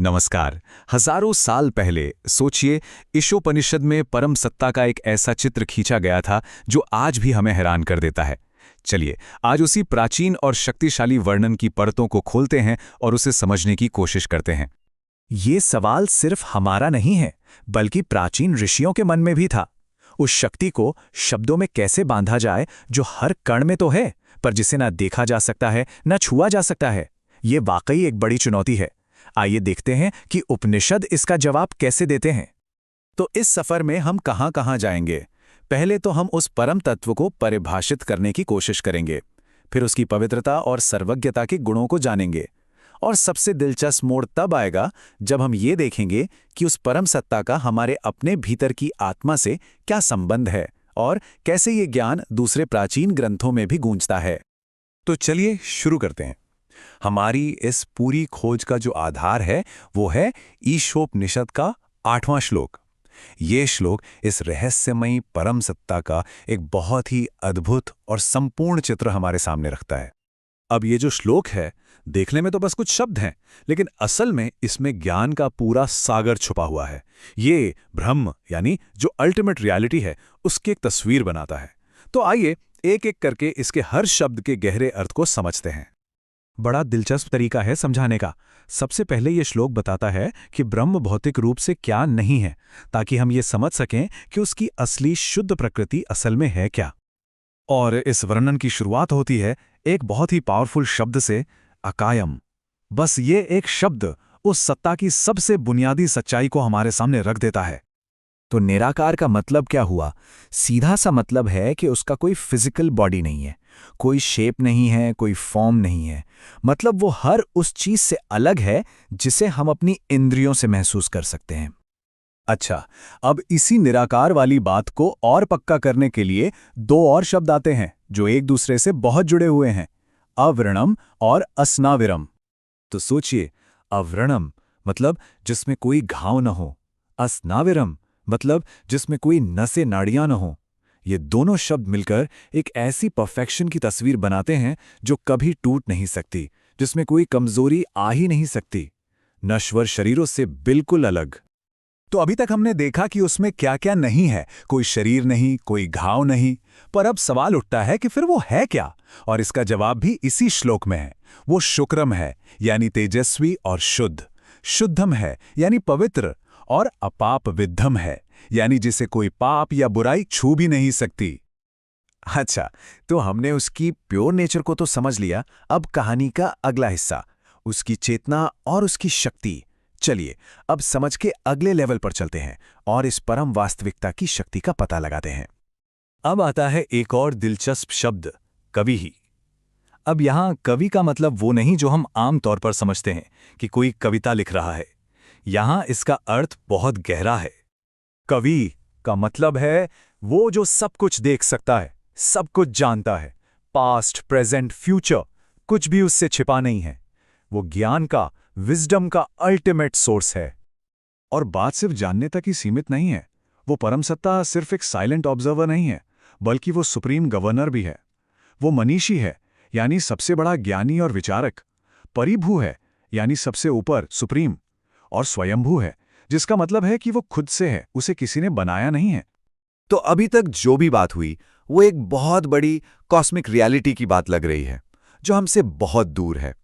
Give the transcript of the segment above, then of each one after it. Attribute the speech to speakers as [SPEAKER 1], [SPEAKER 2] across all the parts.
[SPEAKER 1] नमस्कार। हजारों साल पहले सोचिए, ईशोपनिषद में परम सत्ता का एक ऐसा चित्र खींचा गया था जो आज भी हमें हैरान कर देता है। चलिए, आज उसी प्राचीन और शक्तिशाली वर्णन की परतों को खोलते हैं और उसे समझने की कोशिश करते हैं।
[SPEAKER 2] ये सवाल सिर्फ हमारा नहीं है, बल्कि प्राचीन ऋषियों के मन में भी था। उस शक्ति को शब्दों में कैसे बांधा जाए जो हर कण में तो है, पर जिसे ना देखा जा सकता है, ना छुआ जा सकता है। ये वाकई एक बड़ी चुनौती है। आइए देखते हैं कि उपनिषद इसका जवाब कैसे देते हैं।
[SPEAKER 3] तो इस सफर में हम कहां जाएंगे। पहले तो हम उस परम तत्व को परिभाषित करने की कोशिश करेंगे, फिर उसकी पवित्रता और सर्वज्ञता के गुणों को जानेंगे, और सबसे दिलचस्प मोड़ तब आएगा जब हम ये देखेंगे कि उस परम सत्ता का हमारे अपने भीतर की आत्मा से क्या संबंध है और कैसे ये ज्ञान दूसरे प्राचीन ग्रंथों में भी गूंजता है।
[SPEAKER 1] तो चलिए शुरू करते हैं। हमारी इस पूरी खोज का जो आधार है वो है ईशोपनिषद का 8वां श्लोक। ये श्लोक इस रहस्यमयी परम सत्ता का एक बहुत ही अद्भुत और संपूर्ण चित्र हमारे सामने रखता है।
[SPEAKER 3] अब ये जो श्लोक है, देखने में तो बस कुछ शब्द हैं, लेकिन असल में इसमें ज्ञान का पूरा सागर छुपा हुआ है। ये ब्रह्म यानी जो अल्टीमेट रियलिटी है, उसकी एक तस्वीर बनाता है। तो आइए एक एक करके इसके हर शब्द के गहरे अर्थ को समझते हैं।
[SPEAKER 2] बड़ा दिलचस्प तरीका है समझाने का। सबसे पहले ये श्लोक बताता है कि ब्रह्म भौतिक रूप से क्या नहीं है, ताकि हम ये समझ सकें कि उसकी असली शुद्ध प्रकृति असल में है क्या। और इस वर्णन की शुरुआत होती है एक बहुत ही पावरफुल शब्द से, अकायम। बस ये एक शब्द उस सत्ता की सबसे बुनियादी सच्चाई को हमारे सामने रख देता है। तो निराकार का मतलब क्या हुआ? सीधा सा मतलब है कि उसका कोई फिजिकल बॉडी नहीं है, कोई शेप नहीं है, कोई फॉर्म नहीं है। मतलब वो हर उस चीज से अलग है जिसे हम अपनी इंद्रियों से महसूस कर सकते हैं।
[SPEAKER 3] अच्छा, अब इसी निराकार वाली बात को और पक्का करने के लिए दो और शब्द आते हैं जो एक दूसरे से बहुत जुड़े हुए हैं, अव्रणम और अस्नाविरम। तो सोचिए, अव्रणम मतलब जिसमें कोई घाव न हो, अस्नाविरम मतलब जिसमें कोई नसें नाड़ियां न हो। ये दोनों शब्द मिलकर एक ऐसी परफेक्शन की तस्वीर बनाते हैं जो कभी टूट नहीं सकती, जिसमें कोई कमजोरी आ ही नहीं सकती, नश्वर शरीरों से बिल्कुल अलग। तो अभी तक हमने देखा कि उसमें क्या क्या नहीं है, कोई शरीर नहीं, कोई घाव नहीं, पर अब सवाल उठता है कि फिर वो है क्या? और इसका जवाब भी इसी श्लोक में है। वो शुक्रम है, यानी तेजस्वी और शुद्ध। शुद्धम है, यानी पवित्र, और अपाप विद्धम है, यानी जिसे कोई पाप या बुराई छू भी नहीं सकती। अच्छा, तो हमने उसकी प्योर नेचर को तो समझ लिया। अब कहानी का अगला हिस्सा, उसकी चेतना और उसकी शक्ति। चलिए अब समझ के अगले लेवल पर चलते हैं और इस परम वास्तविकता की शक्ति का पता लगाते हैं। अब आता है एक और दिलचस्प शब्द, कवि ही। अब यहां कवि का मतलब वो नहीं जो हम आम तौर पर समझते हैं कि कोई कविता लिख रहा है। यहां इसका अर्थ बहुत गहरा है। कवि का मतलब है वो जो सब कुछ देख सकता है, सब कुछ जानता है, पास्ट, प्रेजेंट, फ्यूचर, कुछ भी उससे छिपा नहीं है। वो ज्ञान का, विजडम का अल्टीमेट सोर्स है। और बात सिर्फ जानने तक ही सीमित नहीं है। वो परम सत्ता सिर्फ एक साइलेंट ऑब्जर्वर नहीं है, बल्कि वो सुप्रीम गवर्नर भी है। वो मनीषी है, यानी सबसे बड़ा ज्ञानी और विचारक। परिभू है, यानी सबसे ऊपर, सुप्रीम। और स्वयंभू है, जिसका मतलब है कि वो खुद से है, उसे किसी ने बनाया नहीं है।
[SPEAKER 4] तो अभी तक जो भी बात हुई वो एक बहुत बड़ी कॉस्मिक रियलिटी की बात लग रही है, जो हमसे बहुत दूर है।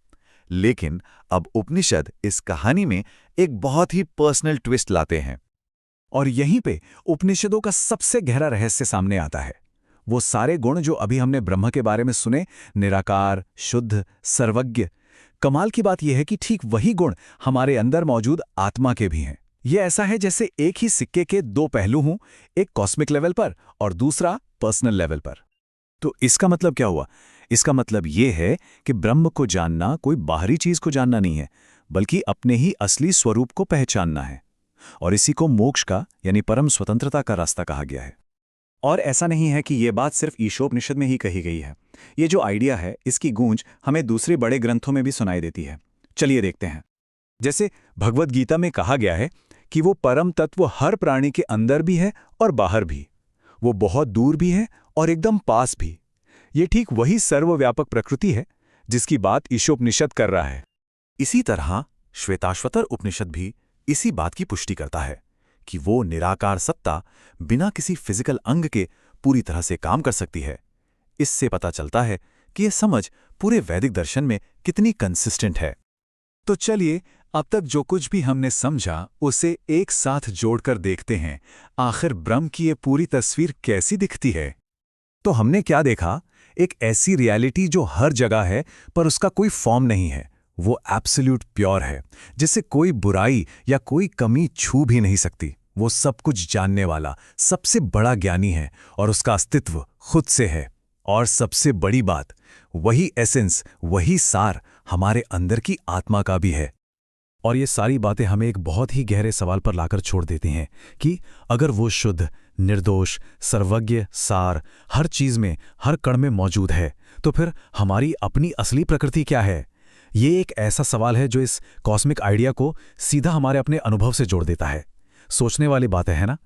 [SPEAKER 4] लेकिन अब उपनिषद इस कहानी में एक बहुत ही पर्सनल ट्विस्ट लाते हैं।
[SPEAKER 3] और यहीं पे उपनिषदों का सबसे गहरा रहस्य सामने आता है। वो सारे गुण जो अभी हमने ब्रह्म के बारे में सुने, निराकार, शुद्ध, सर्वज्ञ, कमाल की बात यह है कि ठीक वही गुण हमारे अंदर मौजूद आत्मा के भी हैं। ये ऐसा है जैसे एक ही सिक्के के दो पहलू हों, एक कॉस्मिक लेवल पर और दूसरा पर्सनल लेवल पर। तो इसका मतलब क्या हुआ? इसका मतलब ये है कि ब्रह्म को जानना कोई बाहरी चीज को जानना नहीं है, बल्कि अपने ही असली स्वरूप को पहचानना है। और इसी को मोक्ष का यानी परम स्वतंत्रता का रास्ता कहा गया है। और ऐसा नहीं है कि ये बात सिर्फ ईशोपनिषद में ही कही गई है। ये जो आइडिया है, इसकी गूंज हमें दूसरे बड़े ग्रंथों में भी सुनाई देती है। चलिए देखते हैं। जैसे भगवद गीता में कहा गया है कि वो परम तत्व हर प्राणी के अंदर भी है और बाहर भी। वो बहुत दूर भी है और एकदम पास भी। ये ठीक वही सर्वव्यापक प्रकृति है जिसकी बात ईशोपनिषद कर रहा है।
[SPEAKER 4] इसी तरह
[SPEAKER 2] श्वेताश्वतर उपनिषद भी इसी बात की पुष्टि करता है कि वो निराकार सत्ता बिना किसी फिजिकल अंग के पूरी तरह से काम कर सकती है। इससे पता चलता है कि यह समझ पूरे वैदिक दर्शन में कितनी कंसिस्टेंट है।
[SPEAKER 3] तो चलिए अब तक जो कुछ भी हमने समझा उसे एक साथ जोड़कर देखते हैं। आखिर ब्रह्म की ये पूरी तस्वीर कैसी दिखती है?
[SPEAKER 1] तो हमने क्या देखा? एक ऐसी रियलिटी जो हर जगह है पर उसका कोई फॉर्म नहीं है। वो एब्सोल्यूट प्योर है, जिससे कोई बुराई या कोई कमी छू भी नहीं सकती। वो सब कुछ जानने वाला सबसे बड़ा ज्ञानी है और उसका अस्तित्व खुद से है। और सबसे बड़ी बात, वही एसेंस, वही सार हमारे अंदर की आत्मा का भी है।
[SPEAKER 2] और ये सारी बातें हमें एक बहुत ही गहरे सवाल पर लाकर छोड़ देती हैं कि अगर वो शुद्ध, निर्दोष, सर्वज्ञ, सार हर चीज में, हर कण में मौजूद है, तो फिर हमारी अपनी असली प्रकृति क्या है? ये एक ऐसा सवाल है जो इस कॉस्मिक आइडिया को सीधा हमारे अपने अनुभव से जोड़ देता है। सोचने वाली बात है ना?